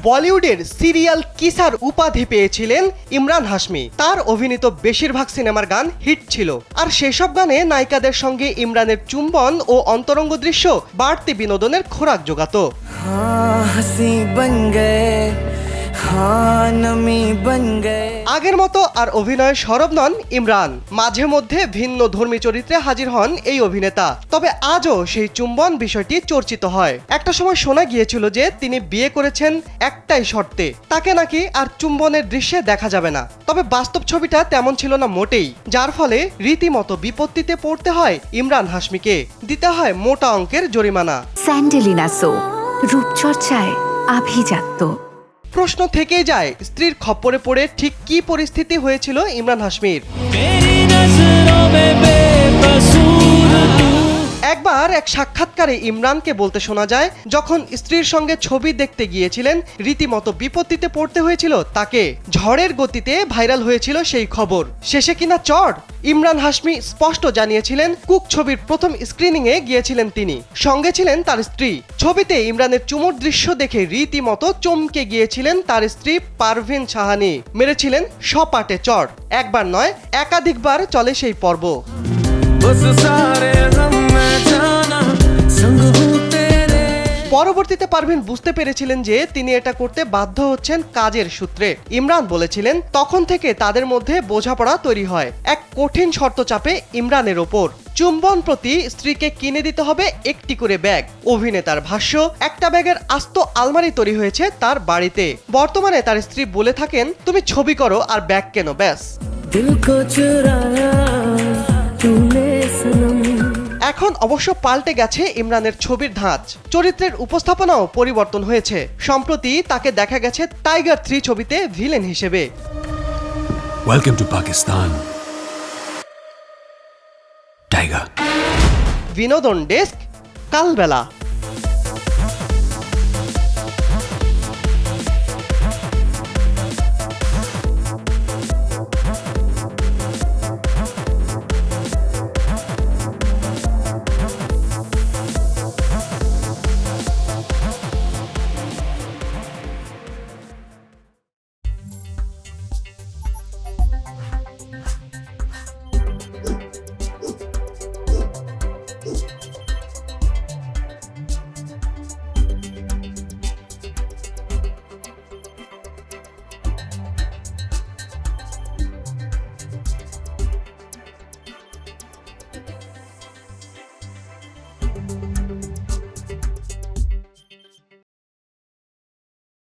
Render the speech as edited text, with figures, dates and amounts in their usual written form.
বলিউডের সিরিয়াল কিসার উপাধি পেয়েছিলেন ইমরান হাশমি। তার অভিনীত বেশিরভাগ সিনেমার গান হিট ছিল, আর সেসব গানে নায়িকাদের সঙ্গে ইমরানের চুম্বন ও অন্তরঙ্গ দৃশ্য বাড়তি বিনোদনের খোরাক জোগাত। আগের মতো আর অভিনয়ে সরব নন ইমরান। মাঝে মধ্যে ভিন্ন ধর্মী চরিত্রে হাজির হন এই অভিনেতা। তবে আজও সেই চুম্বন বিষয়টি চর্চিত হয়। একটা সময় শোনা গিয়েছিল যে তিনি বিয়ে করেছেন একটাই শর্তে, তাকে নাকি আর চুম্বনের দৃশ্যে দেখা যাবে না। তবে বাস্তব ছবিটা তেমন ছিল না মোটেই, যার ফলে রীতিমতো বিপত্তিতে পড়তে হয় ইমরান হাশমিকে। দিতে হয় মোটা অঙ্কের জরিমানা। স্যান্ডেলিনা সো, রূপচর্চায় আভিজাত্য। প্রশ্ন থেকেই যায়, স্ত্রীর খপ্পরে পড়ে ঠিক কী পরিস্থিতি হয়েছিল ইমরান হাশমির। একবার এক সাক্ষাৎকারে ইমরানকে বলতে শোনা যায়, যখন স্ত্রীর সঙ্গে ছবি দেখতে গিয়েছিলেন রীতিমতো বিপত্তিতে পড়তে হয়েছিল তাকে। ঝড়ের গতিতে ভাইরাল হয়েছিল সেই খবর। শেষে কিনা চড়। ইমরান হাশমি স্পষ্ট জানিয়েছিলেন, কুক ছবির প্রথম স্ক্রিনিংয়ে গিয়েছিলেন তিনি, সঙ্গে ছিলেন তার স্ত্রী। ছবিতে ইমরানের চুমুর দৃশ্য দেখে রীতিমতো চমকে গিয়েছিলেন তার স্ত্রী পারভিন সাহানি। মেরেছিলেন সপাটে চড়। একবার নয়, একাধিকবার চলে সেই পর্ব। পরবর্তীতে পারভিন বুঝতে পেরেছিলেন যে তিনি এটা করতে বাধ্য হচ্ছেন কাজের সূত্রে। ইমরান বলেছিলেন, তখন থেকে তাদের মধ্যে বোঝাপড়া তৈরি হয়। এক কঠিন শর্ত চাপে ইমরানের ওপর, চুম্বন প্রতি স্ত্রীকে কিনে দিতে হবে একটি করে ব্যাগ। অভিনেতার ভাষ্য, একটা ব্যাগের আস্ত আলমারি তৈরি হয়েছে তার বাড়িতে। বর্তমানে তার স্ত্রী বলে থাকেন, তুমি ছবি করো আর ব্যাগ কেনো, ব্যাস। এখন অবশ্য পাল্টে গেছে ইমরানের ছবির ধাঁচ। চরিত্রের উপস্থাপনাও পরিবর্তন হয়েছে। সম্প্রতি তাকে দেখা গেছে টাইগার 3 ছবিতে ভিলেন হিসেবে। Welcome to Pakistan, tiger. বিনোদন ডেস্ক, কালবেলা।